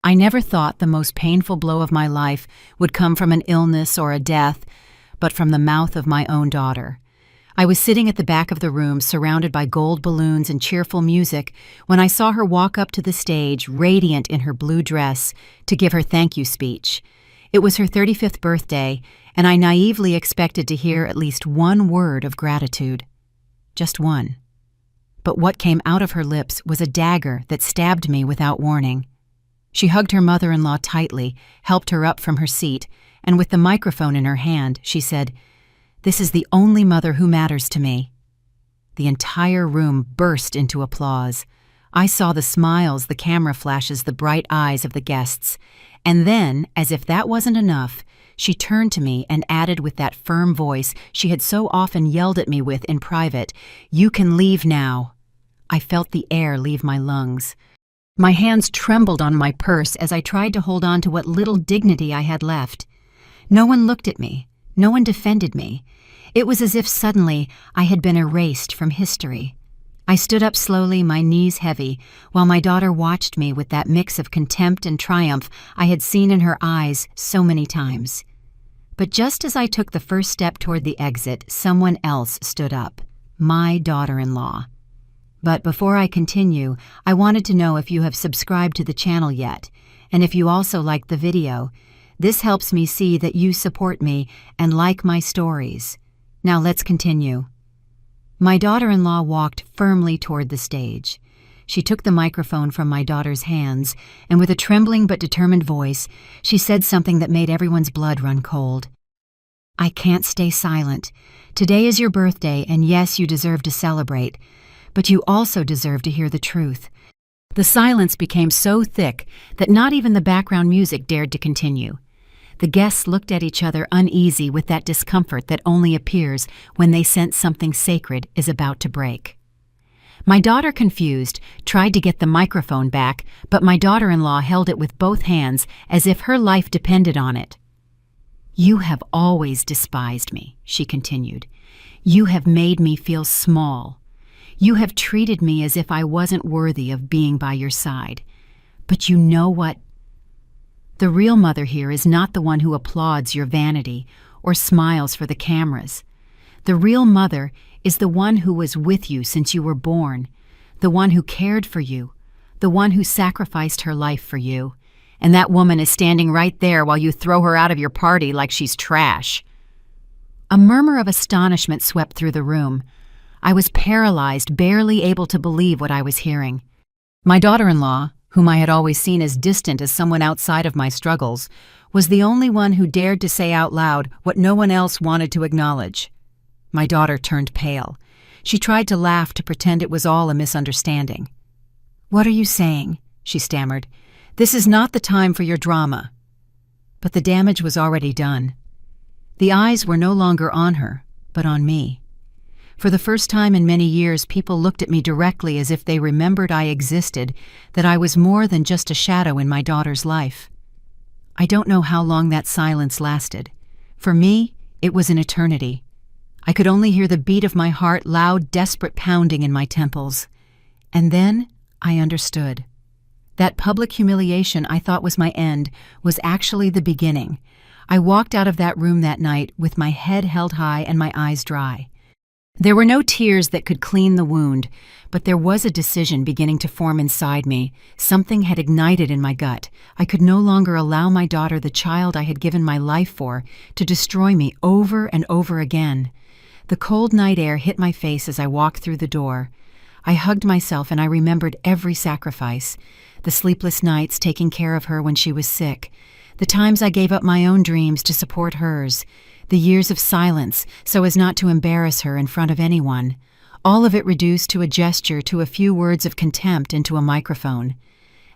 I never thought the most painful blow of my life would come from an illness or a death, but from the mouth of my own daughter. I was sitting at the back of the room, surrounded by gold balloons and cheerful music, when I saw her walk up to the stage, radiant in her blue dress, to give her thank you speech. It was her 35th birthday, and I naively expected to hear at least one word of gratitude. Just one. But what came out of her lips was a dagger that stabbed me without warning. She hugged her mother-in-law tightly, helped her up from her seat, and with the microphone in her hand, she said, "This is the only mother who matters to me." The entire room burst into applause. I saw the smiles, the camera flashes, the bright eyes of the guests. And then, as if that wasn't enough, she turned to me and added with that firm voice she had so often yelled at me with in private, "You can leave now." I felt the air leave my lungs. My hands trembled on my purse as I tried to hold on to what little dignity I had left. No one looked at me. No one defended me. It was as if suddenly I had been erased from history. I stood up slowly, my knees heavy, while my daughter watched me with that mix of contempt and triumph I had seen in her eyes so many times. But just as I took the first step toward the exit, someone else stood up, my daughter-in-law. But before I continue, I wanted to know if you have subscribed to the channel yet, and if you also liked the video. This helps me see that you support me and like my stories. Now let's continue. My daughter-in-law walked firmly toward the stage. She took the microphone from my daughter's hands, and with a trembling but determined voice, she said something that made everyone's blood run cold. "I can't stay silent. Today is your birthday, and yes, you deserve to celebrate. But you also deserve to hear the truth." The silence became so thick that not even the background music dared to continue. The guests looked at each other uneasy with that discomfort that only appears when they sense something sacred is about to break. My daughter, confused, tried to get the microphone back, but my daughter-in-law held it with both hands as if her life depended on it. "You have always despised me," she continued. "You have made me feel small. You have treated me as if I wasn't worthy of being by your side. But you know what? The real mother here is not the one who applauds your vanity or smiles for the cameras. The real mother is the one who was with you since you were born, the one who cared for you, the one who sacrificed her life for you. And that woman is standing right there while you throw her out of your party like she's trash." A murmur of astonishment swept through the room. I was paralyzed, barely able to believe what I was hearing. My daughter-in-law, whom I had always seen as distant as someone outside of my struggles, was the only one who dared to say out loud what no one else wanted to acknowledge. My daughter turned pale. She tried to laugh to pretend it was all a misunderstanding. "What are you saying?" she stammered. "This is not the time for your drama." But the damage was already done. The eyes were no longer on her, but on me. For the first time in many years, people looked at me directly as if they remembered I existed, that I was more than just a shadow in my daughter's life. I don't know how long that silence lasted. For me, it was an eternity. I could only hear the beat of my heart, loud, desperate pounding in my temples. And then I understood. That public humiliation I thought was my end was actually the beginning. I walked out of that room that night with my head held high and my eyes dry. There were no tears that could clean the wound, but there was a decision beginning to form inside me. Something had ignited in my gut. I could no longer allow my daughter, the child I had given my life for, to destroy me over and over again. The cold night air hit my face as I walked through the door. I hugged myself and I remembered every sacrifice. The sleepless nights taking care of her when she was sick. The times I gave up my own dreams to support hers. The years of silence so as not to embarrass her in front of anyone. All of it reduced to a gesture, to a few words of contempt into a microphone.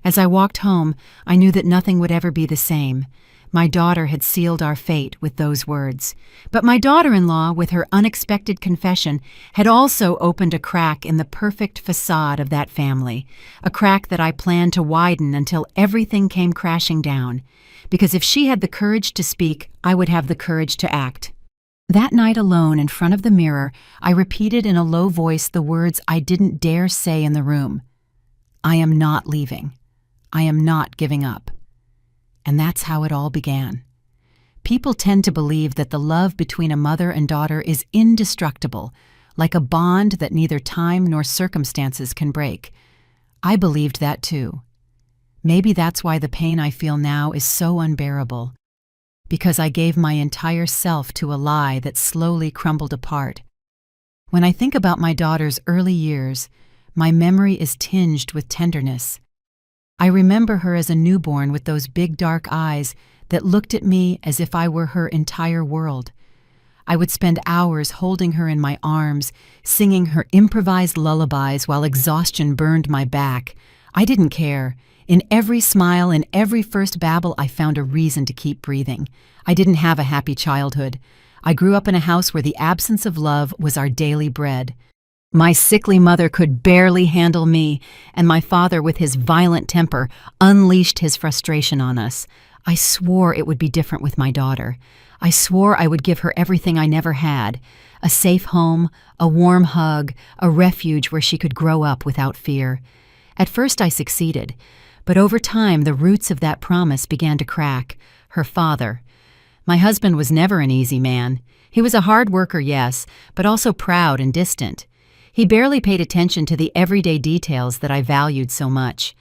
As I walked home, I knew that nothing would ever be the same. My daughter had sealed our fate with those words. But my daughter-in-law, with her unexpected confession, had also opened a crack in the perfect facade of that family, a crack that I planned to widen until everything came crashing down. Because if she had the courage to speak, I would have the courage to act. That night alone in front of the mirror, I repeated in a low voice the words I didn't dare say in the room. "I am not leaving. I am not giving up." and that's how it all began. People tend to believe that the love between a mother and daughter is indestructible, like a bond that neither time nor circumstances can break. I believed that too. Maybe that's why the pain I feel now is so unbearable, because I gave my entire self to a lie that slowly crumbled apart. When I think about my daughter's early years, my memory is tinged with tenderness. I remember her as a newborn with those big dark eyes that looked at me as if I were her entire world. I would spend hours holding her in my arms, singing her improvised lullabies while exhaustion burned my back. I didn't care. In every smile, in every first babble, I found a reason to keep breathing. I didn't have a happy childhood. I grew up in a house where the absence of love was our daily bread. My sickly mother could barely handle me, and my father, with his violent temper, unleashed his frustration on us. I swore it would be different with my daughter. I swore I would give her everything I never had: a safe home, a warm hug, a refuge where she could grow up without fear. At first I succeeded, but over time the roots of that promise began to crack. Her father. My husband was never an easy man. He was a hard worker, yes, but also proud and distant. He barely paid attention to the everyday details that I valued so much.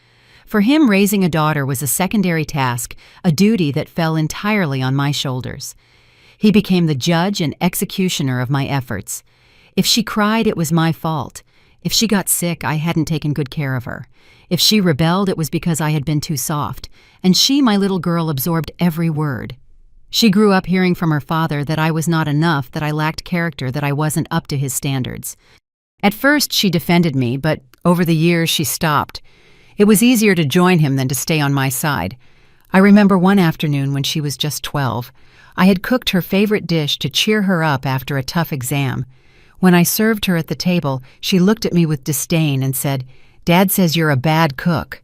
For him, raising a daughter was a secondary task, a duty that fell entirely on my shoulders. He became the judge and executioner of my efforts. If she cried, it was my fault. If she got sick, I hadn't taken good care of her. If she rebelled, it was because I had been too soft. And she, my little girl, absorbed every word. She grew up hearing from her father that I was not enough, that I lacked character, that I wasn't up to his standards. At first, she defended me, but over the years, she stopped. It was easier to join him than to stay on my side. I remember one afternoon when she was just 12. I had cooked her favorite dish to cheer her up after a tough exam. When I served her at the table, she looked at me with disdain and said, "Dad says you're a bad cook."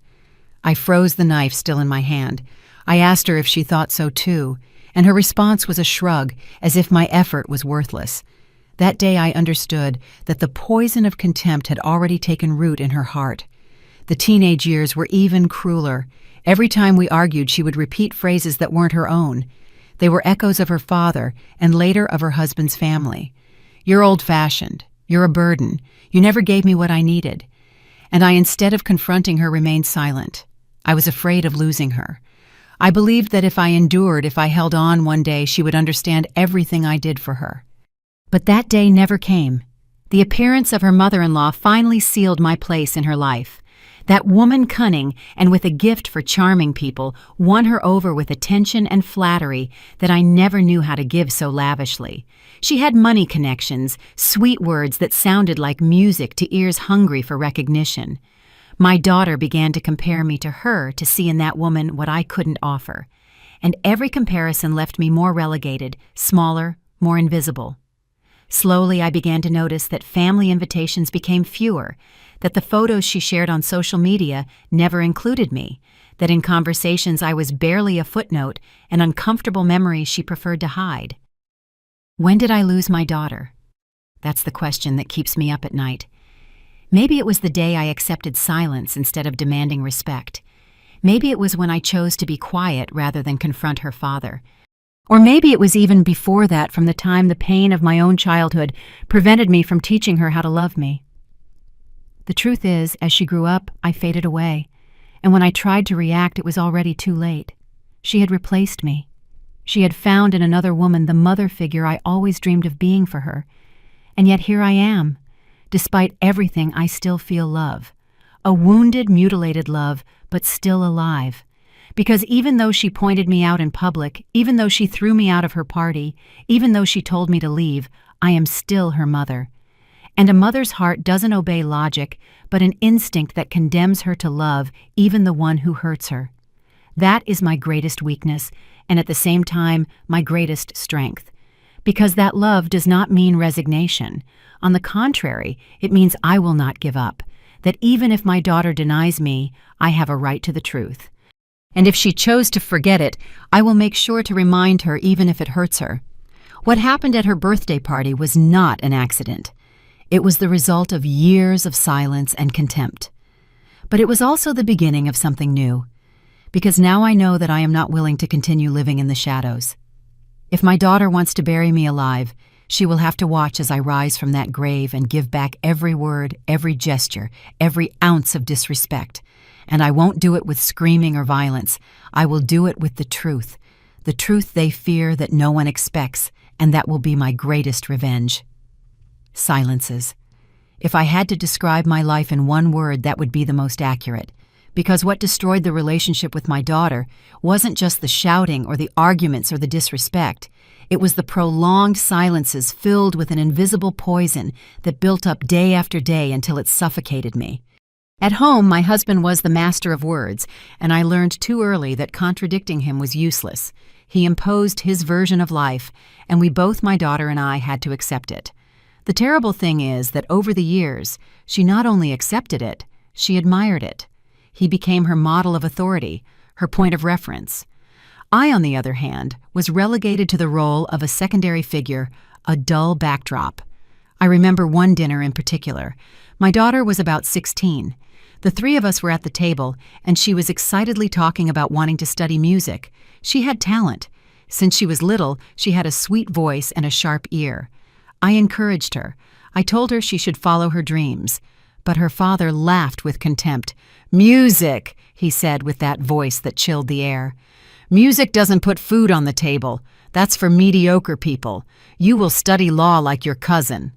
I froze the knife still in my hand. I asked her if she thought so too, and her response was a shrug, as if my effort was worthless. That day I understood that the poison of contempt had already taken root in her heart. The teenage years were even crueler. Every time we argued, she would repeat phrases that weren't her own. They were echoes of her father, and later of her husband's family. "You're old-fashioned. You're a burden. You never gave me what I needed." And I, instead of confronting her, remained silent. I was afraid of losing her. I believed that if I endured, if I held on, one day she would understand everything I did for her. But that day never came. The appearance of her mother-in-law finally sealed my place in her life. That woman, cunning and with a gift for charming people, won her over with attention and flattery that I never knew how to give so lavishly. She had money connections, sweet words that sounded like music to ears hungry for recognition. My daughter began to compare me to her to see in that woman what I couldn't offer. And every comparison left me more relegated, smaller, more invisible. Slowly, I began to notice that family invitations became fewer, that the photos she shared on social media never included me, that in conversations I was barely a footnote, an uncomfortable memory she preferred to hide. When did I lose my daughter? That's the question that keeps me up at night. Maybe it was the day I accepted silence instead of demanding respect. Maybe it was when I chose to be quiet rather than confront her father. Or maybe it was even before that, from the time the pain of my own childhood prevented me from teaching her how to love me. The truth is, as she grew up, I faded away, and when I tried to react, it was already too late. She had replaced me. She had found in another woman the mother figure I always dreamed of being for her. And yet here I am. Despite everything, I still feel love. A wounded, mutilated love, but still alive. Because even though she pointed me out in public, even though she threw me out of her party, even though she told me to leave, I am still her mother. And a mother's heart doesn't obey logic, but an instinct that condemns her to love even the one who hurts her. That is my greatest weakness, and at the same time, my greatest strength. Because that love does not mean resignation. On the contrary, it means I will not give up, that even if my daughter denies me, I have a right to the truth. And if she chose to forget it, I will make sure to remind her even if it hurts her. What happened at her birthday party was not an accident. It was the result of years of silence and contempt. But it was also the beginning of something new. because now I know that I am not willing to continue living in the shadows. If my daughter wants to bury me alive, she will have to watch as I rise from that grave and give back every word, every gesture, every ounce of disrespect. And I won't do it with screaming or violence. I will do it with the truth they fear that no one expects, and that will be my greatest revenge. Silences. If I had to describe my life in one word, that would be the most accurate. Because what destroyed the relationship with my daughter wasn't just the shouting or the arguments or the disrespect. It was the prolonged silences filled with an invisible poison that built up day after day until it suffocated me. At home, my husband was the master of words, and I learned too early that contradicting him was useless. He imposed his version of life, and we both, my daughter and I, had to accept it. The terrible thing is that over the years, she not only accepted it, she admired it. He became her model of authority, her point of reference. I, on the other hand, was relegated to the role of a secondary figure, a dull backdrop. I remember one dinner in particular. My daughter was about 16. The three of us were at the table, and she was excitedly talking about wanting to study music. She had talent. Since she was little, she had a sweet voice and a sharp ear. I encouraged her. I told her she should follow her dreams. But her father laughed with contempt. "Music," he said with that voice that chilled the air. "Music doesn't put food on the table. That's for mediocre people. You will study law like your cousin."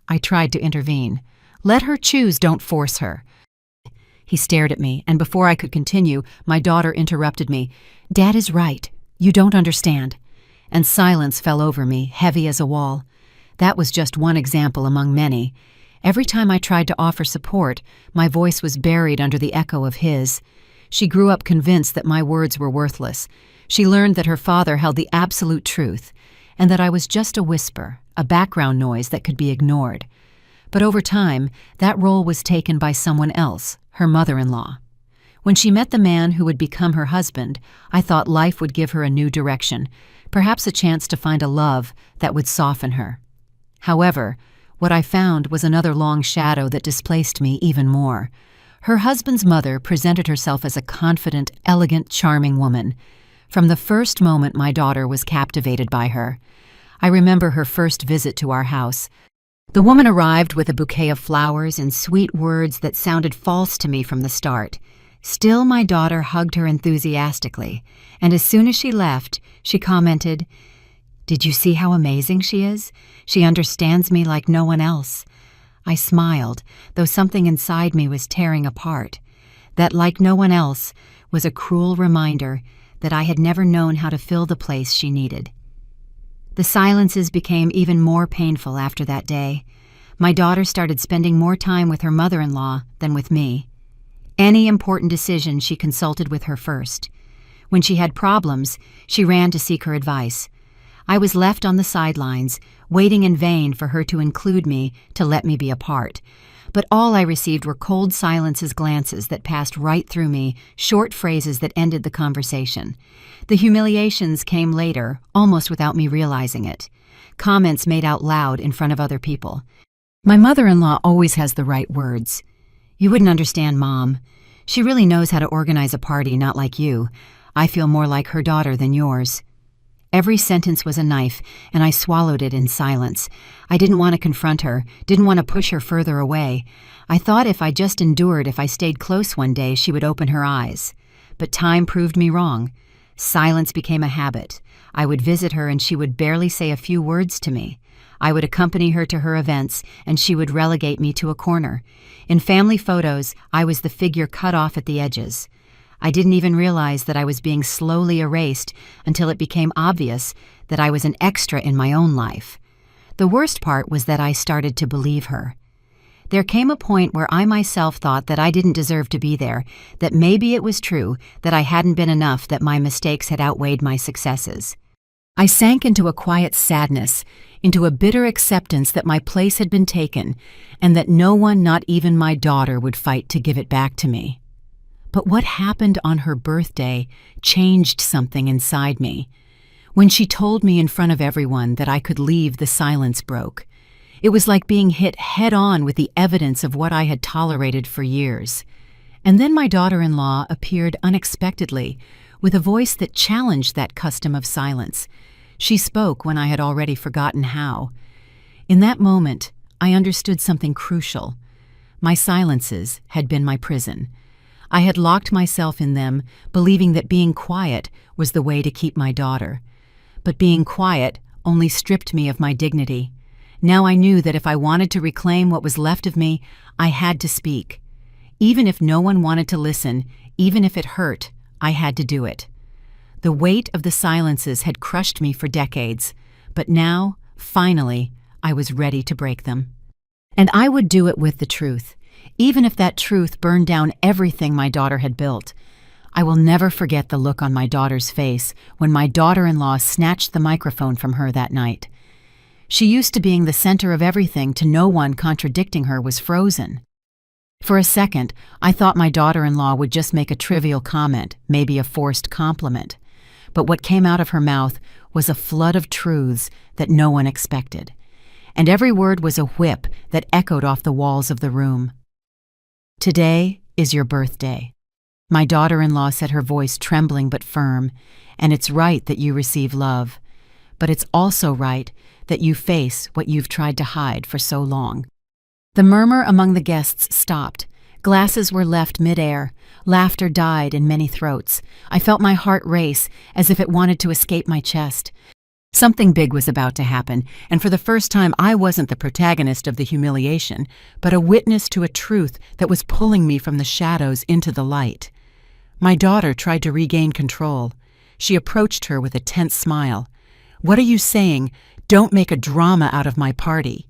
I tried to intervene. "Let her choose, don't force her." He stared at me, and before I could continue, my daughter interrupted me. "Dad is right. You don't understand." And silence fell over me, heavy as a wall. That was just one example among many. Every time I tried to offer support, my voice was buried under the echo of his. She grew up convinced that my words were worthless. She learned that her father held the absolute truth, and that I was just a whisper, a background noise that could be ignored. But over time, that role was taken by someone else, her mother-in-law. When she met the man who would become her husband, I thought life would give her a new direction, perhaps a chance to find a love that would soften her. However, what I found was another long shadow that displaced me even more. Her husband's mother presented herself as a confident, elegant, charming woman. From the first moment, my daughter was captivated by her. I remember her first visit to our house. The woman arrived with a bouquet of flowers and sweet words that sounded false to me from the start. Still, my daughter hugged her enthusiastically, and as soon as she left, she commented, "Did you see how amazing she is? She understands me like no one else." I smiled, though something inside me was tearing apart. That like no one else was a cruel reminder that I had never known how to fill the place she needed. The silences became even more painful after that day. My daughter started spending more time with her mother-in-law than with me. Any important decision she consulted with her first. When she had problems, she ran to seek her advice. I was left on the sidelines, waiting in vain for her to include me, to let me be a part. But all I received were cold silences, glances that passed right through me, short phrases that ended the conversation. The humiliations came later, almost without me realizing it. Comments made out loud in front of other people. My mother-in-law always has the right words. "You wouldn't understand, Mom. She really knows how to organize a party, not like you. I feel more like her daughter than yours." Every sentence was a knife, and I swallowed it in silence. I didn't want to confront her, didn't want to push her further away. I thought if I just endured, if I stayed close one day, she would open her eyes. But time proved me wrong. Silence became a habit. I would visit her and she would barely say a few words to me. I would accompany her to her events, and she would relegate me to a corner. In family photos, I was the figure cut off at the edges. I didn't even realize that I was being slowly erased until it became obvious that I was an extra in my own life. The worst part was that I started to believe her. There came a point where I myself thought that I didn't deserve to be there, that maybe it was true, that I hadn't been enough, that my mistakes had outweighed my successes. I sank into a quiet sadness, into a bitter acceptance that my place had been taken, and that no one, not even my daughter, would fight to give it back to me. But what happened on her birthday changed something inside me. When she told me in front of everyone that I could leave, the silence broke. It was like being hit head-on with the evidence of what I had tolerated for years. And then my daughter-in-law appeared unexpectedly, with a voice that challenged that custom of silence. She spoke when I had already forgotten how. In that moment, I understood something crucial. My silences had been my prison. I had locked myself in them, believing that being quiet was the way to keep my daughter. But being quiet only stripped me of my dignity. Now I knew that if I wanted to reclaim what was left of me, I had to speak. Even if no one wanted to listen, even if it hurt, I had to do it. The weight of the silences had crushed me for decades, but now, finally, I was ready to break them. And I would do it with the truth, even if that truth burned down everything my daughter had built. I will never forget the look on my daughter's face when my daughter-in-law snatched the microphone from her that night. She, used to being the center of everything to no one contradicting her, was frozen. For a second, I thought my daughter-in-law would just make a trivial comment, maybe a forced compliment. But what came out of her mouth was a flood of truths that no one expected. And every word was a whip that echoed off the walls of the room. "Today is your birthday." My daughter-in-law said, her voice trembling but firm, "and it's right that you receive love. But it's also right that you face what you've tried to hide for so long." The murmur among the guests stopped. Glasses were left midair. Laughter died in many throats. I felt my heart race as if it wanted to escape my chest. Something big was about to happen, and for the first time I wasn't the protagonist of the humiliation, but a witness to a truth that was pulling me from the shadows into the light. My daughter tried to regain control. She approached her with a tense smile. "What are you saying? Don't make a drama out of my party."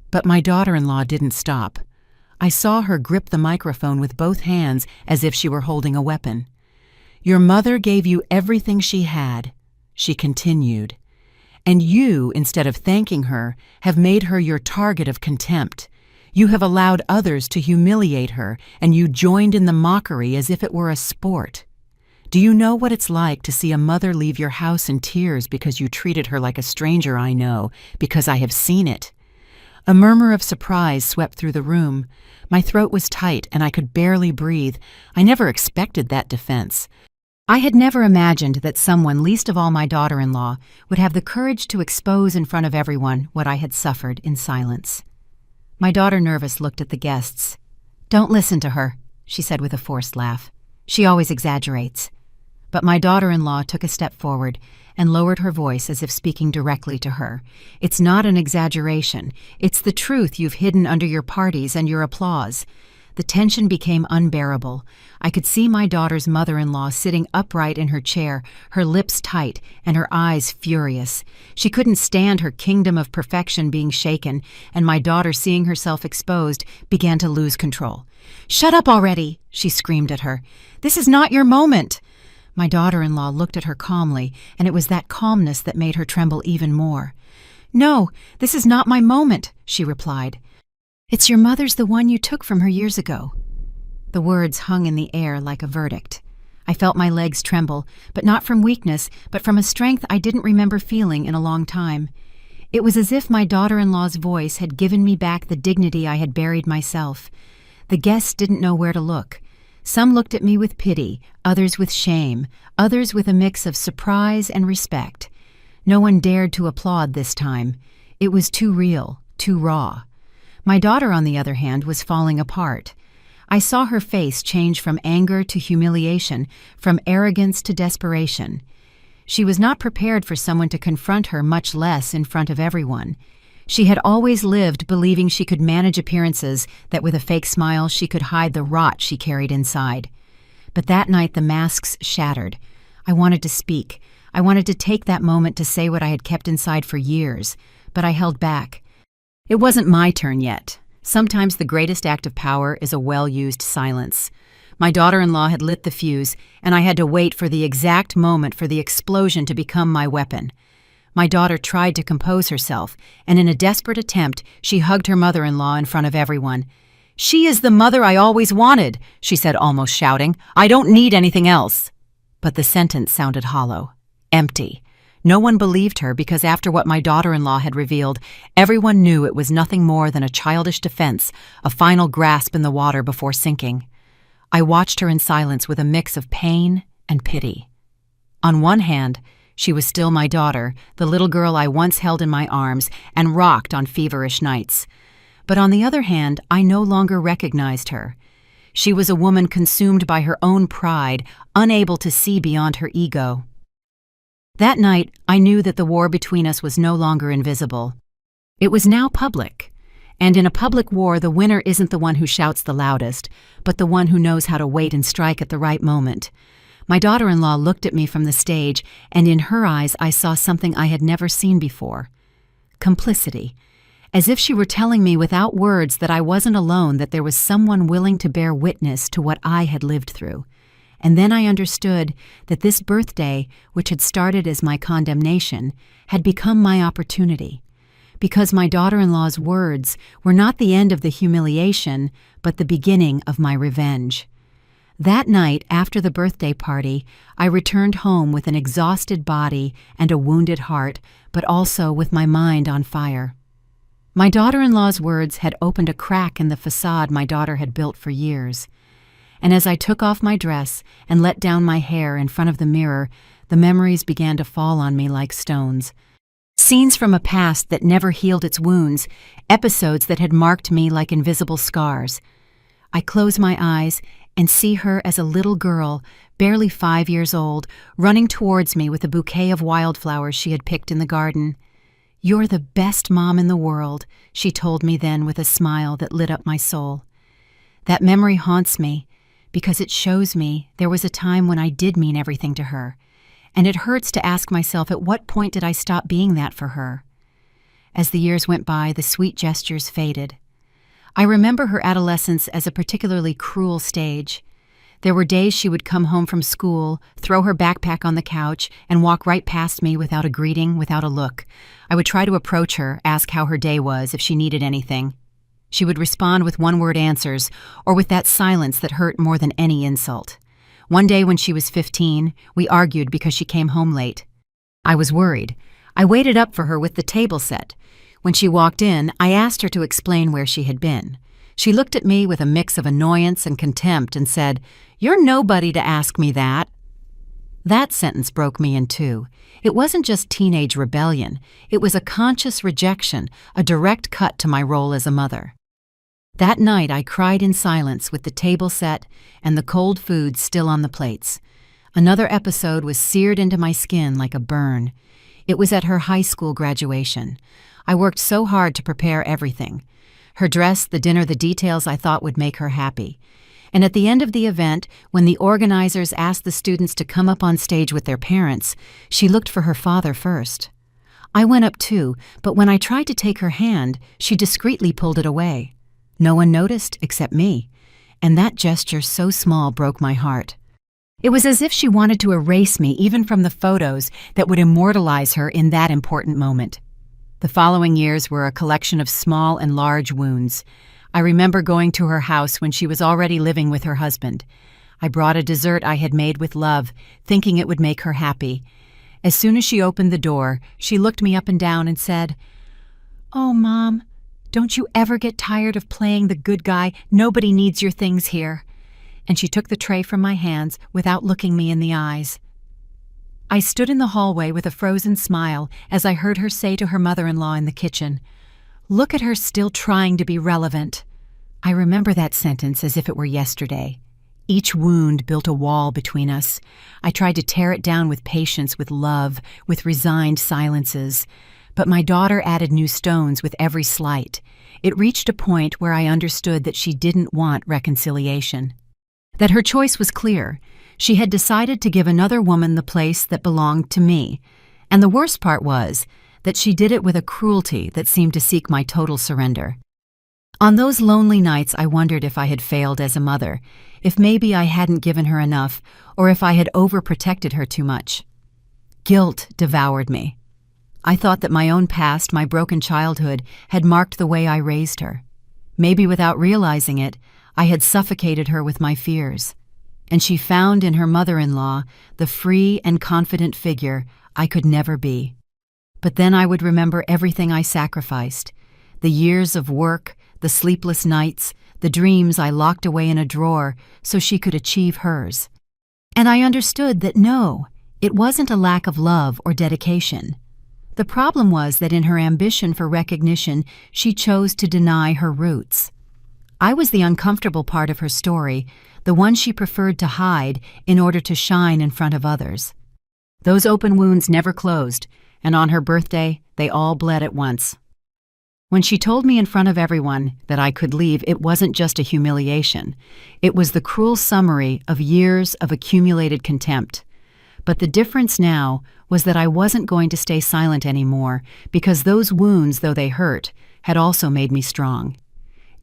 But my daughter-in-law didn't stop. I saw her grip the microphone with both hands as if she were holding a weapon. "Your mother gave you everything she had," she continued, "and you, instead of thanking her, have made her your target of contempt. You have allowed others to humiliate her, and you joined in the mockery as if it were a sport. Do you know what it's like to see a mother leave your house in tears because you treated her like a stranger? I know, because I have seen it." A murmur of surprise swept through the room. My throat was tight and I could barely breathe. I never expected that defense. I had never imagined that someone, least of all my daughter-in-law, would have the courage to expose in front of everyone what I had suffered in silence. My daughter, nervous, looked at the guests. "Don't listen to her," she said with a forced laugh. "She always exaggerates." But my daughter-in-law took a step forward and lowered her voice as if speaking directly to her. "It's not an exaggeration. It's the truth you've hidden under your parties and your applause." The tension became unbearable. I could see my daughter's mother-in-law sitting upright in her chair, her lips tight and her eyes furious. She couldn't stand her kingdom of perfection being shaken, and my daughter, seeing herself exposed, began to lose control. "Shut up already!" she screamed at her. "This is not your moment!" My daughter-in-law looked at her calmly, and it was that calmness that made her tremble even more. "No, this is not my moment," she replied. "It's your mother's, the one you took from her years ago." The words hung in the air like a verdict. I felt my legs tremble, but not from weakness, but from a strength I didn't remember feeling in a long time. It was as if my daughter-in-law's voice had given me back the dignity I had buried myself. The guests didn't know where to look. Some looked at me with pity, others with shame, others with a mix of surprise and respect. No one dared to applaud this time. It was too real, too raw. My daughter, on the other hand, was falling apart. I saw her face change from anger to humiliation, from arrogance to desperation. She was not prepared for someone to confront her, much less in front of everyone. She had always lived believing she could manage appearances, that with a fake smile she could hide the rot she carried inside. But that night the masks shattered. I wanted to speak. I wanted to take that moment to say what I had kept inside for years, but I held back. It wasn't my turn yet. Sometimes the greatest act of power is a well-used silence. My daughter-in-law had lit the fuse, and I had to wait for the exact moment for the explosion to become my weapon. My daughter tried to compose herself, and in a desperate attempt, she hugged her mother-in-law in front of everyone. "She is the mother I always wanted," she said, almost shouting. "I don't need anything else." But the sentence sounded hollow, empty. No one believed her because after what my daughter-in-law had revealed, everyone knew it was nothing more than a childish defense, a final grasp in the water before sinking. I watched her in silence with a mix of pain and pity. On one hand, she was still my daughter, the little girl I once held in my arms and rocked on feverish nights. But on the other hand, I no longer recognized her. She was a woman consumed by her own pride, unable to see beyond her ego. That night, I knew that the war between us was no longer invisible. It was now public. And in a public war, the winner isn't the one who shouts the loudest, but the one who knows how to wait and strike at the right moment. My daughter-in-law looked at me from the stage, and in her eyes I saw something I had never seen before. Complicity. As if she were telling me without words that I wasn't alone, that there was someone willing to bear witness to what I had lived through. And then I understood that this birthday, which had started as my condemnation, had become my opportunity. Because my daughter-in-law's words were not the end of the humiliation, but the beginning of my revenge. That night, after the birthday party, I returned home with an exhausted body and a wounded heart, but also with my mind on fire. My daughter-in-law's words had opened a crack in the facade my daughter had built for years. And as I took off my dress and let down my hair in front of the mirror, the memories began to fall on me like stones. Scenes from a past that never healed its wounds, episodes that had marked me like invisible scars. I close my eyes and see her as a little girl, barely 5 years old, running towards me with a bouquet of wildflowers she had picked in the garden. "You're the best mom in the world," she told me then with a smile that lit up my soul. That memory haunts me because it shows me there was a time when I did mean everything to her. And it hurts to ask myself, at what point did I stop being that for her? As the years went by, the sweet gestures faded. I remember her adolescence as a particularly cruel stage. There were days she would come home from school, throw her backpack on the couch, and walk right past me without a greeting, without a look. I would try to approach her, ask how her day was, if she needed anything. She would respond with one-word answers, or with that silence that hurt more than any insult. One day when she was 15, we argued because she came home late. I was worried. I waited up for her with the table set. When she walked in, I asked her to explain where she had been. She looked at me with a mix of annoyance and contempt and said, "You're nobody to ask me that." That sentence broke me in two. It wasn't just teenage rebellion. It was a conscious rejection, a direct cut to my role as a mother. That night I cried in silence with the table set and the cold food still on the plates. Another episode was seared into my skin like a burn. It was at her high school graduation. I worked so hard to prepare everything. Her dress, the dinner, the details I thought would make her happy. And at the end of the event, when the organizers asked the students to come up on stage with their parents, she looked for her father first. I went up too, but when I tried to take her hand, she discreetly pulled it away. No one noticed except me, and that gesture so small broke my heart. It was as if she wanted to erase me even from the photos that would immortalize her in that important moment. The following years were a collection of small and large wounds. I remember going to her house when she was already living with her husband. I brought a dessert I had made with love, thinking it would make her happy. As soon as she opened the door, she looked me up and down and said, "Oh, Mom, don't you ever get tired of playing the good guy? Nobody needs your things here." And she took the tray from my hands without looking me in the eyes. I stood in the hallway with a frozen smile as I heard her say to her mother-in-law in the kitchen, "Look at her still trying to be relevant." I remember that sentence as if it were yesterday. Each wound built a wall between us. I tried to tear it down with patience, with love, with resigned silences. But my daughter added new stones with every slight. It reached a point where I understood that she didn't want reconciliation. That her choice was clear. She had decided to give another woman the place that belonged to me. And the worst part was that she did it with a cruelty that seemed to seek my total surrender. On those lonely nights, I wondered if I had failed as a mother, if maybe I hadn't given her enough, or if I had overprotected her too much. Guilt devoured me. I thought that my own past, my broken childhood, had marked the way I raised her. Maybe without realizing it, I had suffocated her with my fears. And she found in her mother-in-law the free and confident figure I could never be. But then I would remember everything I sacrificed, the years of work, the sleepless nights, the dreams I locked away in a drawer so she could achieve hers. And I understood that no, it wasn't a lack of love or dedication. The problem was that in her ambition for recognition, she chose to deny her roots. I was the uncomfortable part of her story, the one she preferred to hide in order to shine in front of others. Those open wounds never closed, and on her birthday, they all bled at once. When she told me in front of everyone that I could leave, it wasn't just a humiliation. It was the cruel summary of years of accumulated contempt. But the difference now was that I wasn't going to stay silent anymore, because those wounds, though they hurt, had also made me strong.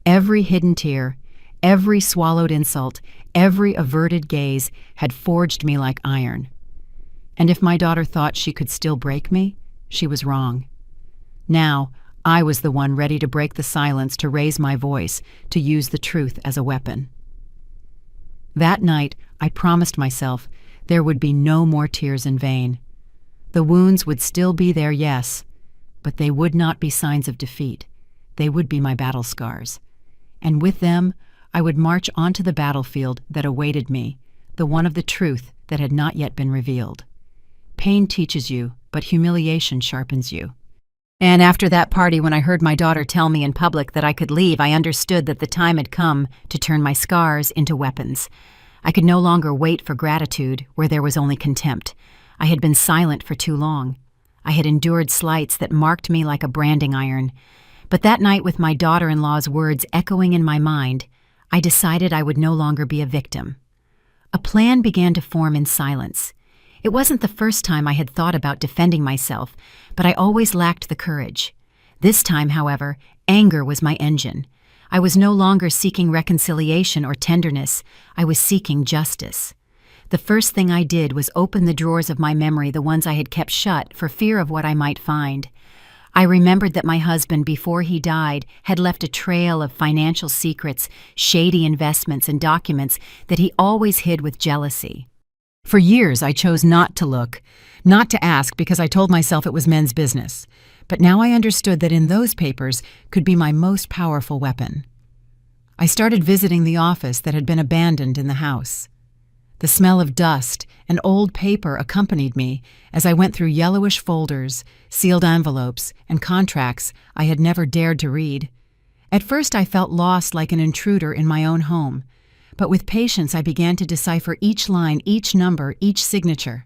Every hidden tear, every swallowed insult, every averted gaze had forged me like iron. And if my daughter thought she could still break me, she was wrong. Now, I was the one ready to break the silence, to raise my voice, to use the truth as a weapon. That night, I promised myself there would be no more tears in vain. The wounds would still be there, yes, but they would not be signs of defeat. They would be my battle scars. And with them, I would march onto the battlefield that awaited me, the one of the truth that had not yet been revealed. Pain teaches you, but humiliation sharpens you. And after that party, when I heard my daughter tell me in public that I could leave, I understood that the time had come to turn my scars into weapons. I could no longer wait for gratitude where there was only contempt. I had been silent for too long. I had endured slights that marked me like a branding iron. But that night, with my daughter-in-law's words echoing in my mind, I decided I would no longer be a victim. A plan began to form in silence. It wasn't the first time I had thought about defending myself, but I always lacked the courage. This time, however, anger was my engine. I was no longer seeking reconciliation or tenderness. I was seeking justice. The first thing I did was open the drawers of my memory, the ones I had kept shut for fear of what I might find. I remembered that my husband, before he died, had left a trail of financial secrets, shady investments, and documents that he always hid with jealousy. For years, I chose not to look, not to ask, because I told myself it was men's business. But now I understood that in those papers could be my most powerful weapon. I started visiting the office that had been abandoned in the house. The smell of dust and old paper accompanied me as I went through yellowish folders, sealed envelopes, and contracts I had never dared to read. At first I felt lost, like an intruder in my own home. But with patience I began to decipher each line, each number, each signature.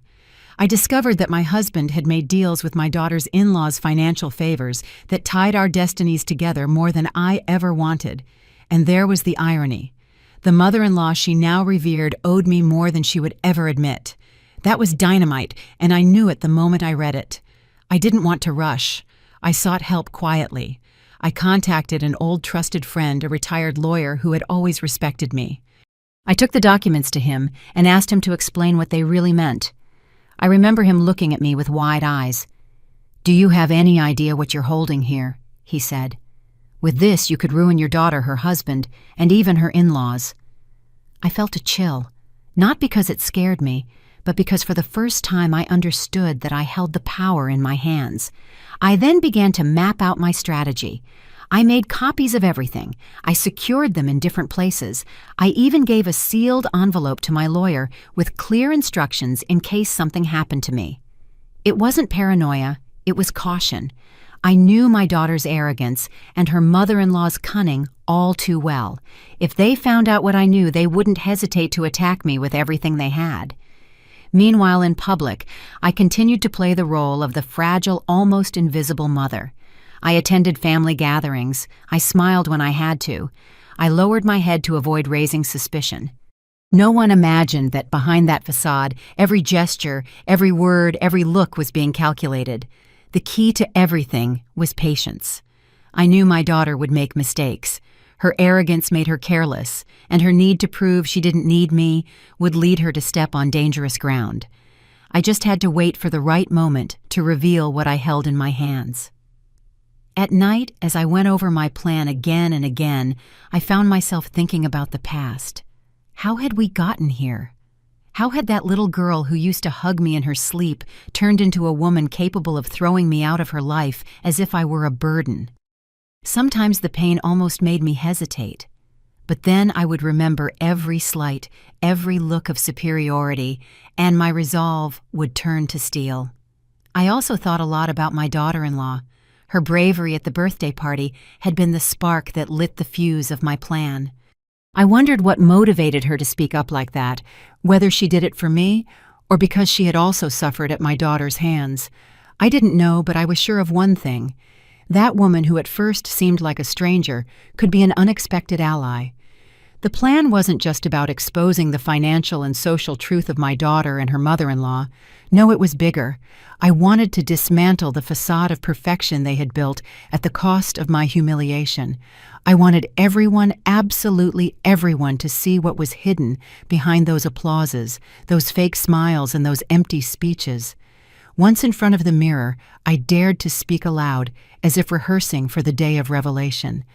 I discovered that my husband had made deals with my daughter's in-laws' financial favors that tied our destinies together more than I ever wanted. And there was the irony. The mother-in-law she now revered owed me more than she would ever admit. That was dynamite, and I knew it the moment I read it. I didn't want to rush. I sought help quietly. I contacted an old trusted friend, a retired lawyer who had always respected me. I took the documents to him and asked him to explain what they really meant. I remember him looking at me with wide eyes. "Do you have any idea what you're holding here?" he said. "With this, you could ruin your daughter, her husband, and even her in-laws." I felt a chill, not because it scared me, but because for the first time I understood that I held the power in my hands. I then began to map out my strategy. I made copies of everything. I secured them in different places. I even gave a sealed envelope to my lawyer with clear instructions in case something happened to me. It wasn't paranoia, it was caution. I knew my daughter's arrogance and her mother-in-law's cunning all too well. If they found out what I knew, they wouldn't hesitate to attack me with everything they had. Meanwhile, in public, I continued to play the role of the fragile, almost invisible mother. I attended family gatherings. I smiled when I had to. I lowered my head to avoid raising suspicion. No one imagined that behind that facade, every gesture, every word, every look was being calculated. The key to everything was patience. I knew my daughter would make mistakes. Her arrogance made her careless, and her need to prove she didn't need me would lead her to step on dangerous ground. I just had to wait for the right moment to reveal what I held in my hands. At night, as I went over my plan again and again, I found myself thinking about the past. How had we gotten here? How had that little girl who used to hug me in her sleep turned into a woman capable of throwing me out of her life as if I were a burden? Sometimes the pain almost made me hesitate. But then I would remember every slight, every look of superiority, and my resolve would turn to steel. I also thought a lot about my daughter-in-law. Her bravery at the birthday party had been the spark that lit the fuse of my plan. I wondered what motivated her to speak up like that, whether she did it for me or because she had also suffered at my daughter's hands. I didn't know, but I was sure of one thing. That woman who at first seemed like a stranger could be an unexpected ally. The plan wasn't just about exposing the financial and social truth of my daughter and her mother-in-law. No, it was bigger. I wanted to dismantle the facade of perfection they had built at the cost of my humiliation. I wanted everyone, absolutely everyone, to see what was hidden behind those applauses, those fake smiles, and those empty speeches. Once in front of the mirror, I dared to speak aloud, as if rehearsing for the day of revelation.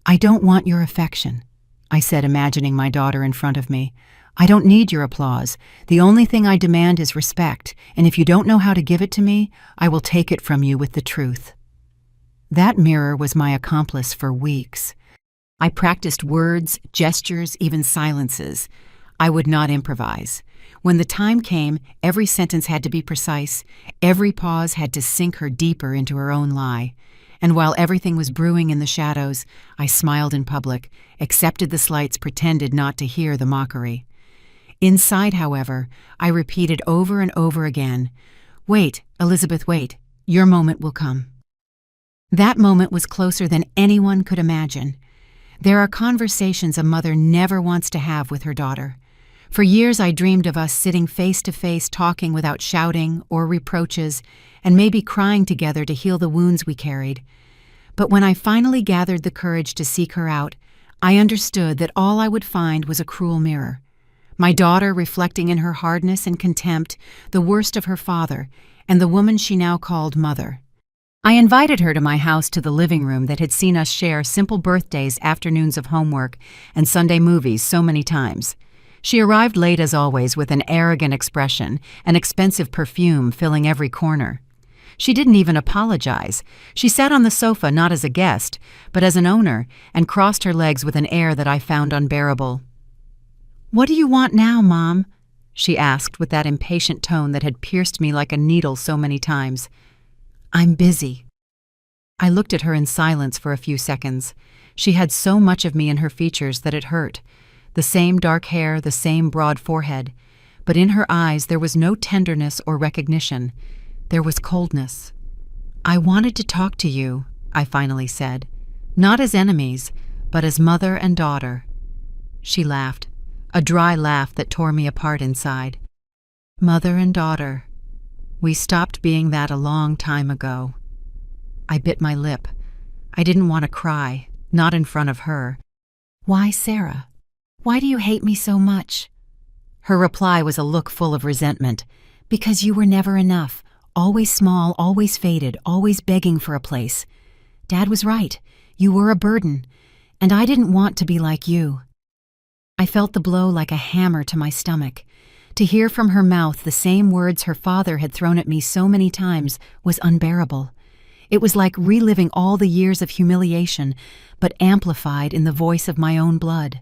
"I don't want your affection," I said, imagining my daughter in front of me. "I don't need your applause. The only thing I demand is respect, and if you don't know how to give it to me, I will take it from you with the truth." That mirror was my accomplice for weeks. I practiced words, gestures, even silences. I would not improvise. When the time came, every sentence had to be precise. Every pause had to sink her deeper into her own lie. And while everything was brewing in the shadows, I smiled in public, accepted the slights, pretended not to hear the mockery. Inside, however, I repeated over and over again, "Wait, Elizabeth, wait. Your moment will come." That moment was closer than anyone could imagine. There are conversations a mother never wants to have with her daughter. For years I dreamed of us sitting face to face, talking without shouting or reproaches, and maybe crying together to heal the wounds we carried. But when I finally gathered the courage to seek her out, I understood that all I would find was a cruel mirror. My daughter reflecting in her hardness and contempt the worst of her father and the woman she now called mother. I invited her to my house, to the living room that had seen us share simple birthdays, afternoons of homework, and Sunday movies so many times. She arrived late as always, with an arrogant expression, an expensive perfume filling every corner. She didn't even apologize. She sat on the sofa not as a guest, but as an owner, and crossed her legs with an air that I found unbearable. "What do you want now, Mom?" she asked with that impatient tone that had pierced me like a needle so many times. "I'm busy." I looked at her in silence for a few seconds. She had so much of me in her features that it hurt. The same dark hair, the same broad forehead. But in her eyes there was no tenderness or recognition. There was coldness. "I wanted to talk to you," I finally said. "Not as enemies, but as mother and daughter." She laughed, a dry laugh that tore me apart inside. Mother and daughter. We stopped being that a long time ago. I bit my lip. I didn't want to cry, not in front of her. "Why, Sarah? Why do you hate me so much?" Her reply was a look full of resentment. "Because you were never enough. Always small, always faded, always begging for a place. Dad was right. You were a burden. And I didn't want to be like you." I felt the blow like a hammer to my stomach. To hear from her mouth the same words her father had thrown at me so many times was unbearable. It was like reliving all the years of humiliation, but amplified in the voice of my own blood.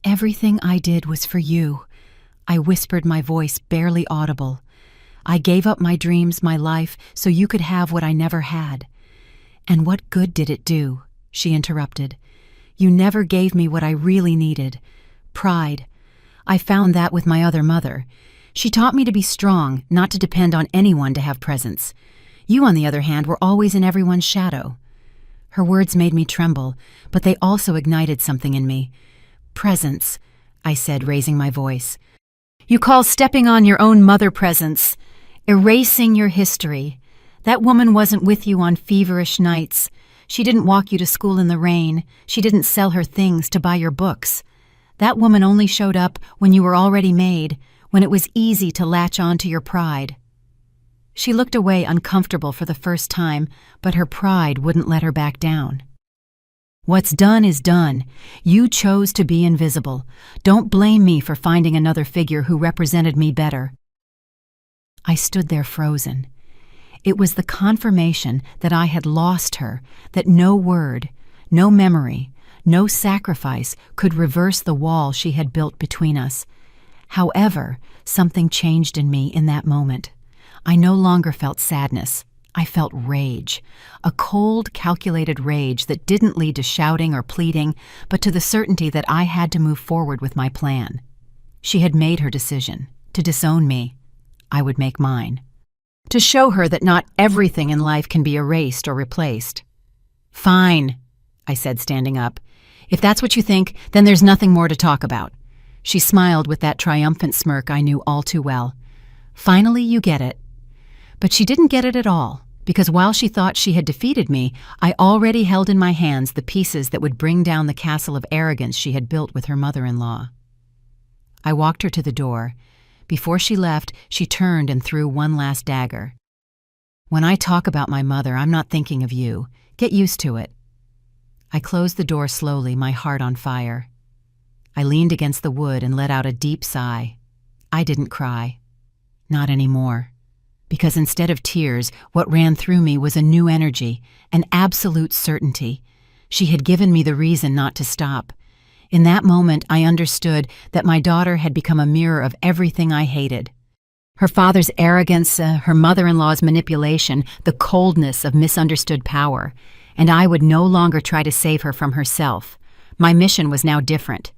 "Everything I did was for you," I whispered, my voice barely audible. "I gave up my dreams, my life, so you could have what I never had." "And what good did it do?" she interrupted. "You never gave me what I really needed. Pride. I found that with my other mother. She taught me to be strong, not to depend on anyone to have presence. You, on the other hand, were always in everyone's shadow." Her words made me tremble, but they also ignited something in me. "Presence," I said, raising my voice. "You call stepping on your own mother presence, erasing your history. That woman wasn't with you on feverish nights. She didn't walk you to school in the rain. She didn't sell her things to buy your books. That woman only showed up when you were already made, when it was easy to latch on to your pride." She looked away, uncomfortable for the first time, but her pride wouldn't let her back down. "What's done is done. You chose to be invisible. Don't blame me for finding another figure who represented me better." I stood there frozen. It was the confirmation that I had lost her, that no word, no memory, No sacrifice could reverse the wall she had built between us. However, something changed in me in that moment. I no longer felt sadness. I felt rage, a cold, calculated rage that didn't lead to shouting or pleading, but to the certainty that I had to move forward with my plan. She had made her decision, to disown me. I would make mine. To show her that not everything in life can be erased or replaced. "Fine," I said, standing up. "If that's what you think, then there's nothing more to talk about." She smiled with that triumphant smirk I knew all too well. "Finally, you get it." But she didn't get it at all, because while she thought she had defeated me, I already held in my hands the pieces that would bring down the castle of arrogance she had built with her mother-in-law. I walked her to the door. Before she left, she turned and threw one last dagger. "When I talk about my mother, I'm not thinking of you. Get used to it." I closed the door slowly, my heart on fire. I leaned against the wood and let out a deep sigh. I didn't cry. Not anymore. Because instead of tears, what ran through me was a new energy, an absolute certainty. She had given me the reason not to stop. In that moment, I understood that my daughter had become a mirror of everything I hated. Her father's arrogance, her mother-in-law's manipulation, the coldness of misunderstood power. And I would no longer try to save her from herself. My mission was now different.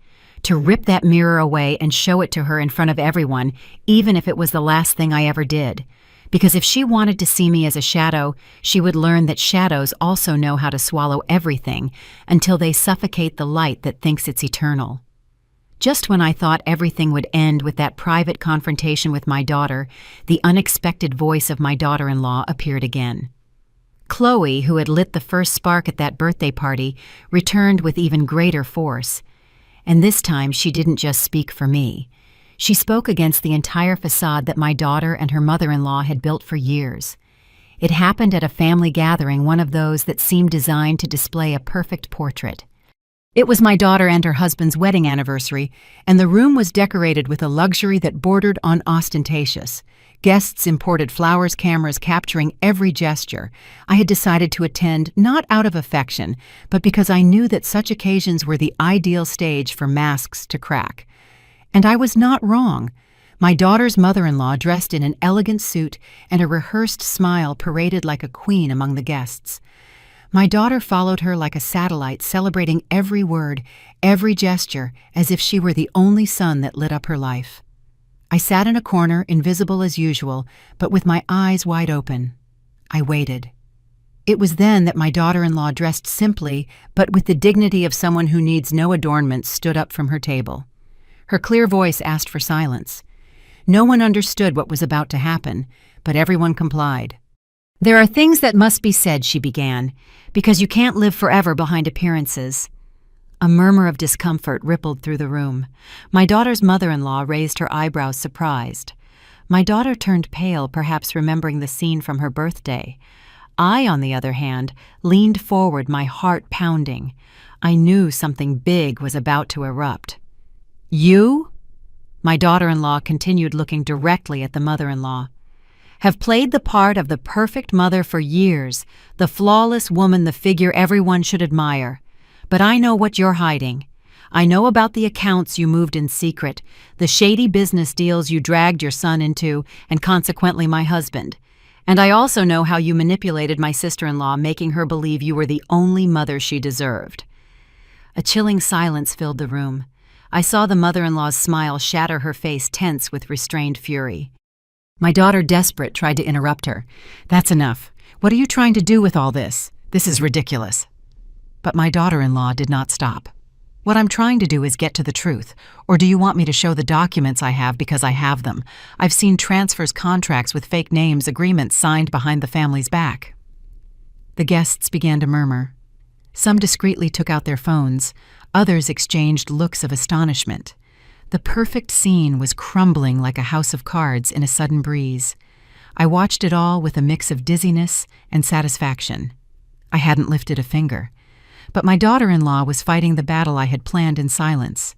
To rip that mirror away and show it to her in front of everyone, even if it was the last thing I ever did. Because if she wanted to see me as a shadow, she would learn that shadows also know how to swallow everything until they suffocate the light that thinks it's eternal. Just when I thought everything would end with that private confrontation with my daughter, the unexpected voice of my daughter-in-law appeared again. Chloe, who had lit the first spark at that birthday party, returned with even greater force. And this time she didn't just speak for me. She spoke against the entire facade that my daughter and her mother-in-law had built for years. It happened at a family gathering, one of those that seemed designed to display a perfect portrait. It was my daughter and her husband's wedding anniversary, and the room was decorated with a luxury that bordered on ostentatious. Guests imported flowers, cameras capturing every gesture. I had decided to attend not out of affection, but because I knew that such occasions were the ideal stage for masks to crack. And I was not wrong. My daughter's mother-in-law, dressed in an elegant suit and a rehearsed smile, paraded like a queen among the guests. My daughter followed her like a satellite, celebrating every word, every gesture, as if she were the only sun that lit up her life. I sat in a corner, invisible as usual, but with my eyes wide open. I waited. It was then that my daughter-in-law, dressed simply, but with the dignity of someone who needs no adornments, stood up from her table. Her clear voice asked for silence. No one understood what was about to happen, but everyone complied. "There are things that must be said," she began, "because you can't live forever behind appearances." A murmur of discomfort rippled through the room. My daughter's mother-in-law raised her eyebrows, surprised. My daughter turned pale, perhaps remembering the scene from her birthday. I, on the other hand, leaned forward, my heart pounding. I knew something big was about to erupt. "You," my daughter-in-law continued, looking directly at the mother-in-law, "have played the part of the perfect mother for years, the flawless woman, the figure everyone should admire. But I know what you're hiding. I know about the accounts you moved in secret, the shady business deals you dragged your son into, and consequently my husband. And I also know how you manipulated my sister-in-law, making her believe you were the only mother she deserved." A chilling silence filled the room. I saw the mother-in-law's smile shatter her face, tense with restrained fury. My daughter, desperate, tried to interrupt her. "That's enough. What are you trying to do with all this? This is ridiculous." But my daughter-in-law did not stop. "What I'm trying to do is get to the truth. Or do you want me to show the documents I have because I have them? I've seen transfers, contracts with fake names, agreements signed behind the family's back." The guests began to murmur. Some discreetly took out their phones. Others exchanged looks of astonishment. The perfect scene was crumbling like a house of cards in a sudden breeze. I watched it all with a mix of dizziness and satisfaction. I hadn't lifted a finger. But my daughter-in-law was fighting the battle I had planned in silence.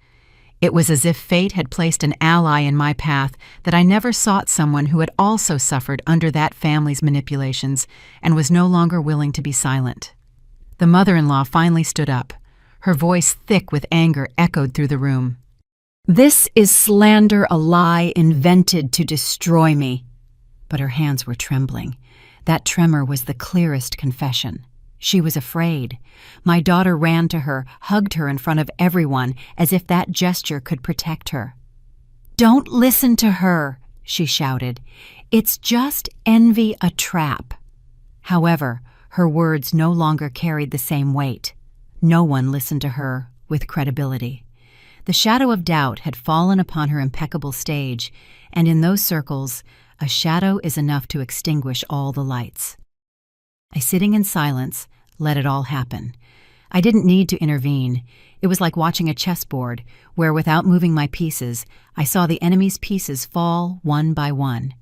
It was as if fate had placed an ally in my path, that I never sought someone who had also suffered under that family's manipulations and was no longer willing to be silent. The mother-in-law finally stood up. Her voice, thick with anger, echoed through the room. "This is slander, a lie invented to destroy me." But her hands were trembling. That tremor was the clearest confession. She was afraid. My daughter ran to her, hugged her in front of everyone, as if that gesture could protect her. "Don't listen to her," she shouted. "It's just envy, a trap." However, her words no longer carried the same weight. No one listened to her with credibility. The shadow of doubt had fallen upon her impeccable stage, and in those circles, a shadow is enough to extinguish all the lights. I, sitting in silence, let it all happen. I didn't need to intervene. It was like watching a chessboard, where without moving my pieces, I saw the enemy's pieces fall one by one.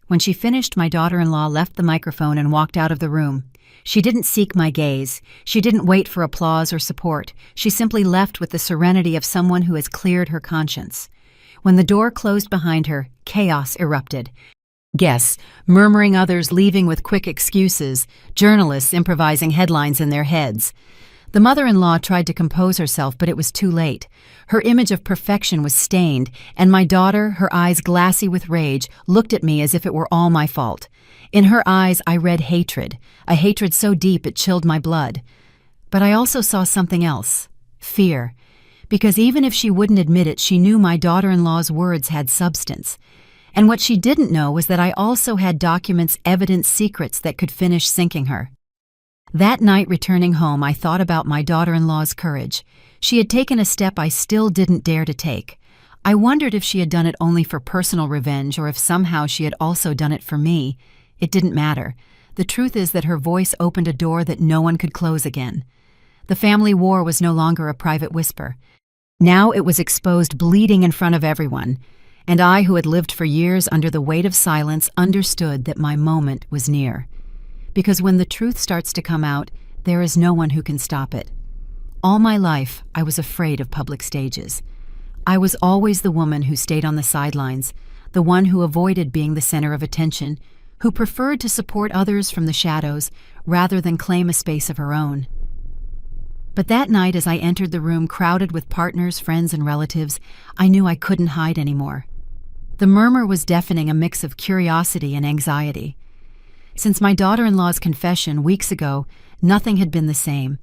When she finished, my daughter-in-law left the microphone and walked out of the room. She didn't seek my gaze. She didn't wait for applause or support. She simply left with the serenity of someone who has cleared her conscience. When the door closed behind her, chaos erupted. Guests murmuring, others leaving with quick excuses, journalists improvising headlines in their heads. The mother-in-law tried to compose herself, but it was too late. Her image of perfection was stained, and my daughter, her eyes glassy with rage, looked at me as if it were all my fault. In her eyes I read hatred, a hatred so deep it chilled my blood. But I also saw something else, fear. Because even if she wouldn't admit it, she knew my daughter-in-law's words had substance. And what she didn't know was that I also had documents, evidence, secrets that could finish sinking her. That night, returning home, I thought about my daughter-in-law's courage. She had taken a step I still didn't dare to take. I wondered if she had done it only for personal revenge or if somehow she had also done it for me. It didn't matter. The truth is that her voice opened a door that no one could close again. The family war was no longer a private whisper. Now it was exposed, bleeding in front of everyone. And I, who had lived for years under the weight of silence, understood that my moment was near. Because when the truth starts to come out, there is no one who can stop it. All my life, I was afraid of public stages. I was always the woman who stayed on the sidelines, the one who avoided being the center of attention, who preferred to support others from the shadows rather than claim a space of her own. But that night, as I entered the room crowded with partners, friends, and relatives, I knew I couldn't hide anymore. The murmur was deafening, a mix of curiosity and anxiety. Since my daughter-in-law's confession weeks ago, nothing had been the same.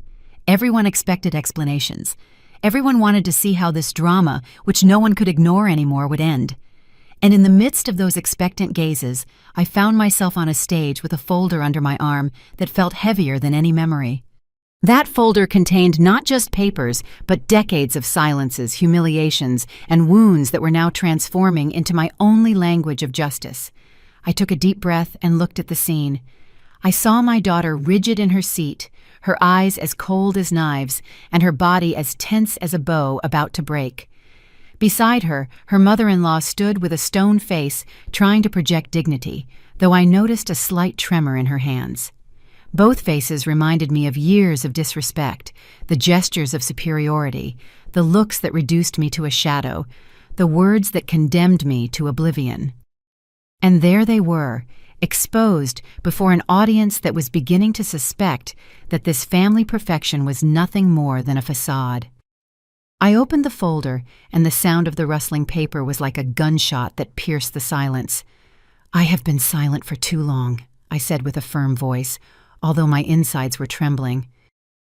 Everyone expected explanations. Everyone wanted to see how this drama, which no one could ignore anymore, would end. And in the midst of those expectant gazes, I found myself on a stage with a folder under my arm that felt heavier than any memory. That folder contained not just papers, but decades of silences, humiliations, and wounds that were now transforming into my only language of justice. I took a deep breath and looked at the scene. I saw my daughter rigid in her seat, her eyes as cold as knives, and her body as tense as a bow about to break. Beside her, her mother-in-law stood with a stone face, trying to project dignity, though I noticed a slight tremor in her hands. Both faces reminded me of years of disrespect, the gestures of superiority, the looks that reduced me to a shadow, the words that condemned me to oblivion. And there they were, exposed before an audience that was beginning to suspect that this family perfection was nothing more than a facade. I opened the folder, and the sound of the rustling paper was like a gunshot that pierced the silence. "I have been silent for too long," I said with a firm voice, although my insides were trembling.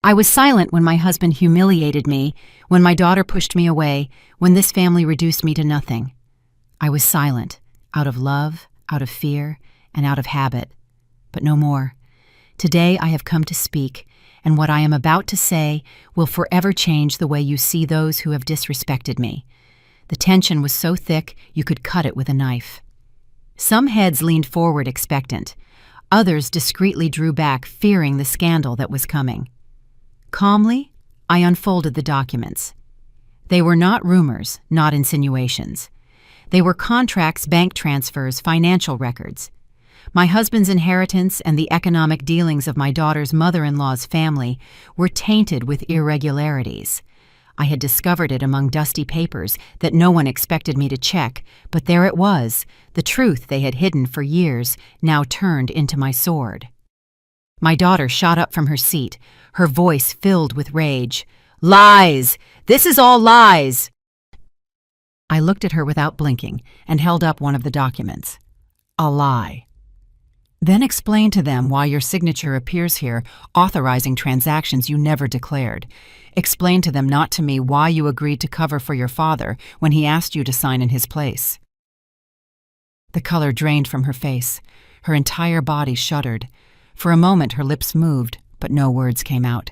I was silent when my husband humiliated me, when my daughter pushed me away, when this family reduced me to nothing. I was silent, out of love, out of fear, and out of habit, but no more. Today I have come to speak, and what I am about to say will forever change the way you see those who have disrespected me. The tension was so thick you could cut it with a knife. Some heads leaned forward expectant. Others discreetly drew back, fearing the scandal that was coming. Calmly, I unfolded the documents. They were not rumors, not insinuations. They were contracts, bank transfers, financial records. My husband's inheritance and the economic dealings of my daughter's mother-in-law's family were tainted with irregularities. I had discovered it among dusty papers that no one expected me to check, but there it was, the truth they had hidden for years, now turned into my sword. My daughter shot up from her seat, her voice filled with rage. Lies! This is all lies! I looked at her without blinking and held up one of the documents. A lie. Then explain to them why your signature appears here, authorizing transactions you never declared. Explain to them, not to me, why you agreed to cover for your father when he asked you to sign in his place. The color drained from her face. Her entire body shuddered. For a moment her lips moved, but no words came out.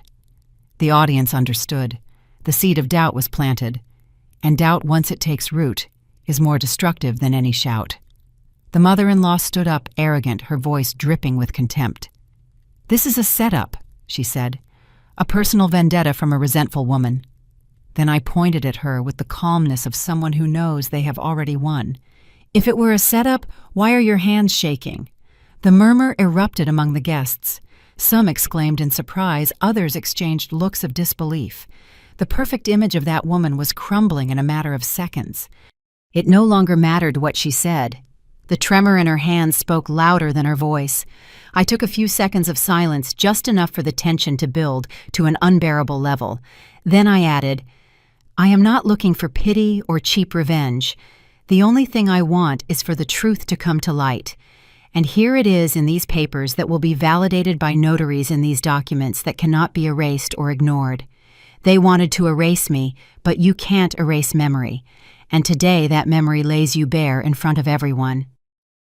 The audience understood. The seed of doubt was planted, and doubt, once it takes root, is more destructive than any shout. The mother-in-law stood up, arrogant, her voice dripping with contempt. "This is a setup," she said. "A personal vendetta from a resentful woman." Then I pointed at her with the calmness of someone who knows they have already won. "If it were a setup, why are your hands shaking?" The murmur erupted among the guests. Some exclaimed in surprise, others exchanged looks of disbelief. The perfect image of that woman was crumbling in a matter of seconds. It no longer mattered what she said. The tremor in her hands spoke louder than her voice. I took a few seconds of silence, just enough for the tension to build to an unbearable level. Then I added, "I am not looking for pity or cheap revenge. The only thing I want is for the truth to come to light. And here it is in these papers that will be validated by notaries in these documents that cannot be erased or ignored. They wanted to erase me, but you can't erase memory. And today that memory lays you bare in front of everyone."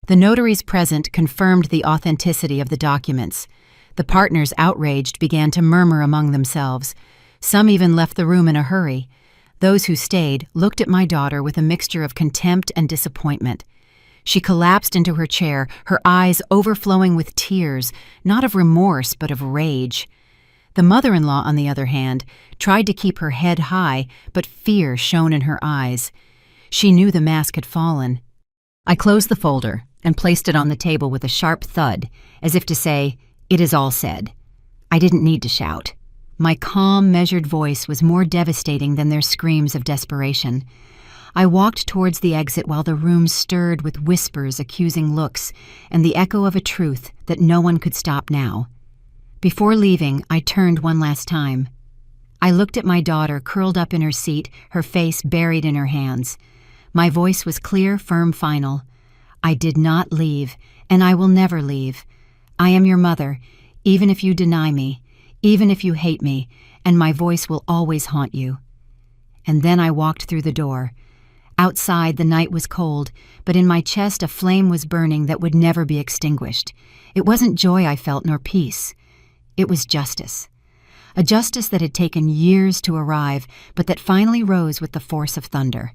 The notaries present confirmed the authenticity of the documents. The partners, outraged, began to murmur among themselves. Some even left the room in a hurry. Those who stayed looked at my daughter with a mixture of contempt and disappointment. She collapsed into her chair, her eyes overflowing with tears, not of remorse but of rage. The mother-in-law, on the other hand, tried to keep her head high, but fear shone in her eyes. She knew the mask had fallen. I closed the folder and placed it on the table with a sharp thud, as if to say, "It is all said." I didn't need to shout. My calm, measured voice was more devastating than their screams of desperation. I walked towards the exit while the room stirred with whispers, accusing looks, and the echo of a truth that no one could stop now. Before leaving, I turned one last time. I looked at my daughter curled up in her seat, her face buried in her hands. My voice was clear, firm, final. I did not leave, and I will never leave. I am your mother, even if you deny me, even if you hate me, and my voice will always haunt you. And then I walked through the door. Outside, the night was cold, but in my chest a flame was burning that would never be extinguished. It wasn't joy I felt, nor peace. It was justice. A justice that had taken years to arrive, but that finally rose with the force of thunder.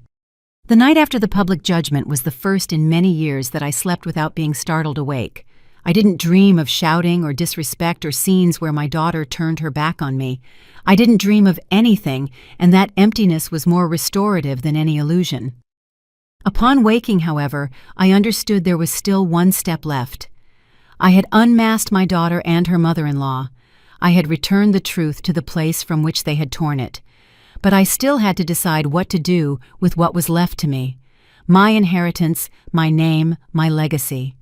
The night after the public judgment was the first in many years that I slept without being startled awake. I didn't dream of shouting or disrespect or scenes where my daughter turned her back on me. I didn't dream of anything, and that emptiness was more restorative than any illusion. Upon waking, however, I understood there was still one step left. I had unmasked my daughter and her mother-in-law. I had returned the truth to the place from which they had torn it. But I still had to decide what to do with what was left to me. My inheritance, my name, my legacy.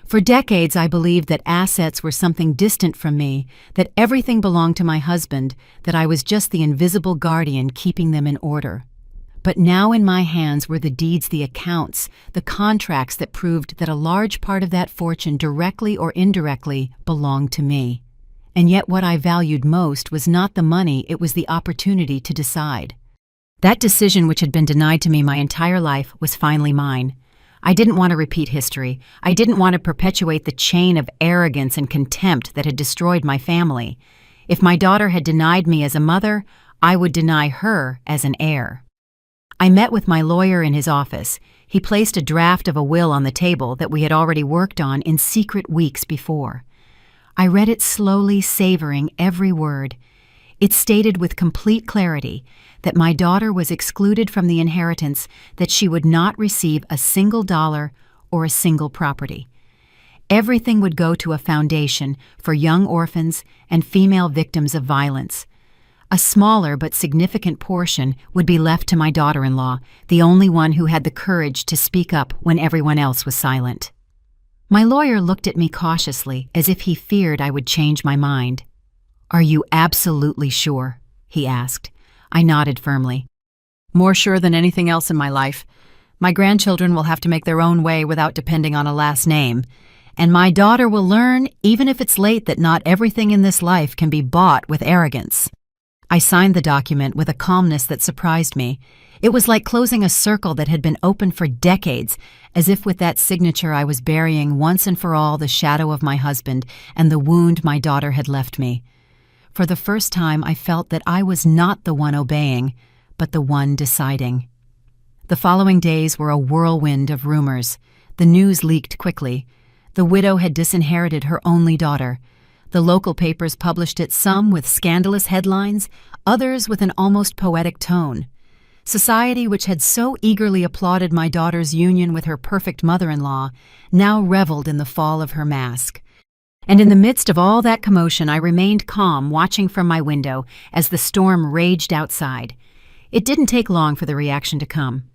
For decades I believed that assets were something distant from me, that everything belonged to my husband, that I was just the invisible guardian keeping them in order. But now in my hands were the deeds, the accounts, the contracts that proved that a large part of that fortune, directly or indirectly, belonged to me. And yet what I valued most was not the money, it was the opportunity to decide. That decision, which had been denied to me my entire life, was finally mine. I didn't want to repeat history. I didn't want to perpetuate the chain of arrogance and contempt that had destroyed my family. If my daughter had denied me as a mother, I would deny her as an heir. I met with my lawyer in his office. He placed a draft of a will on the table that we had already worked on in secret weeks before. I read it slowly, savoring every word. It stated with complete clarity that my daughter was excluded from the inheritance, that she would not receive a single dollar or a single property. Everything would go to a foundation for young orphans and female victims of violence. A smaller but significant portion would be left to my daughter-in-law, the only one who had the courage to speak up when everyone else was silent. My lawyer looked at me cautiously, as if he feared I would change my mind. "Are you absolutely sure?" he asked. I nodded firmly. More sure than anything else in my life. My grandchildren will have to make their own way without depending on a last name. And my daughter will learn, even if it's late, that not everything in this life can be bought with arrogance. I signed the document with a calmness that surprised me. It was like closing a circle that had been open for decades, as if with that signature I was burying once and for all the shadow of my husband and the wound my daughter had left me. For the first time, I felt that I was not the one obeying, but the one deciding. The following days were a whirlwind of rumors. The news leaked quickly. The widow had disinherited her only daughter. The local papers published it, some with scandalous headlines, others with an almost poetic tone. Society, which had so eagerly applauded my daughter's union with her perfect mother-in-law, now reveled in the fall of her mask. And in the midst of all that commotion, I remained calm, watching from my window as the storm raged outside. It didn't take long for the reaction to come.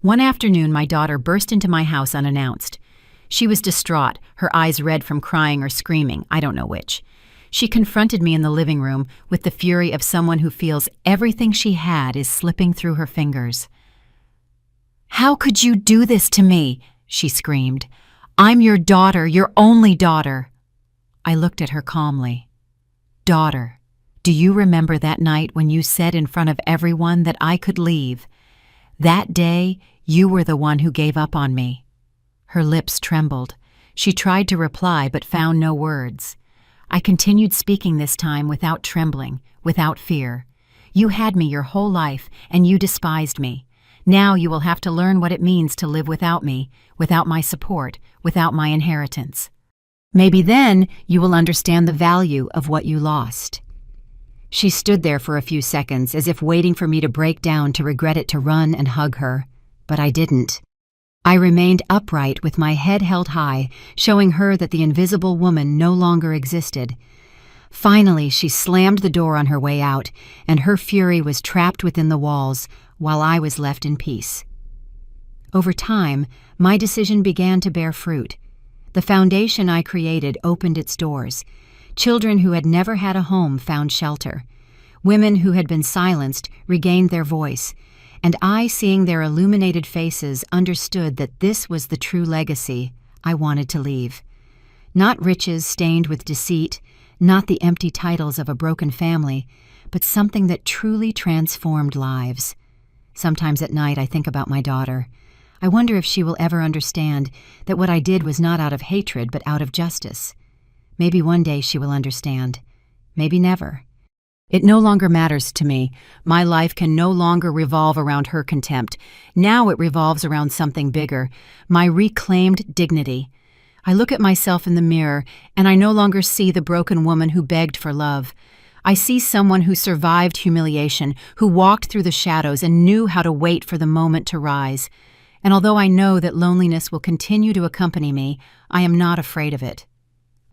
One afternoon, my daughter burst into my house unannounced. She was distraught, her eyes red from crying or screaming, I don't know which. She confronted me in the living room with the fury of someone who feels everything she had is slipping through her fingers. "How could you do this to me?" she screamed. "I'm your daughter, your only daughter." I looked at her calmly. "Daughter, do you remember that night when you said in front of everyone that I could leave? That day, you were the one who gave up on me." Her lips trembled. She tried to reply but found no words. I continued speaking this time without trembling, without fear. "You had me your whole life, and you despised me. Now you will have to learn what it means to live without me, without my support, without my inheritance. Maybe then you will understand the value of what you lost." She stood there for a few seconds, as if waiting for me to break down to regret it to run and hug her, but I didn't. I remained upright with my head held high, showing her that the invisible woman no longer existed. Finally, she slammed the door on her way out, and her fury was trapped within the walls, while I was left in peace. Over time, my decision began to bear fruit. The foundation I created opened its doors. Children who had never had a home found shelter. Women who had been silenced regained their voice. And I, seeing their illuminated faces, understood that this was the true legacy I wanted to leave. Not riches stained with deceit, not the empty titles of a broken family, but something that truly transformed lives. Sometimes at night I think about my daughter. I wonder if she will ever understand that what I did was not out of hatred but out of justice. Maybe one day she will understand. Maybe never. It no longer matters to me. My life can no longer revolve around her contempt. Now it revolves around something bigger, my reclaimed dignity. I look at myself in the mirror, and I no longer see the broken woman who begged for love. I see someone who survived humiliation, who walked through the shadows and knew how to wait for the moment to rise. And although I know that loneliness will continue to accompany me, I am not afraid of it.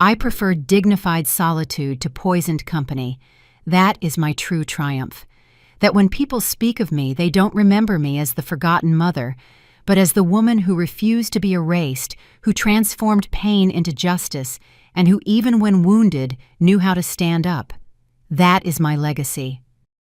I prefer dignified solitude to poisoned company. That is my true triumph. That when people speak of me, they don't remember me as the forgotten mother, but as the woman who refused to be erased, who transformed pain into justice, and who even when wounded knew how to stand up. That is my legacy.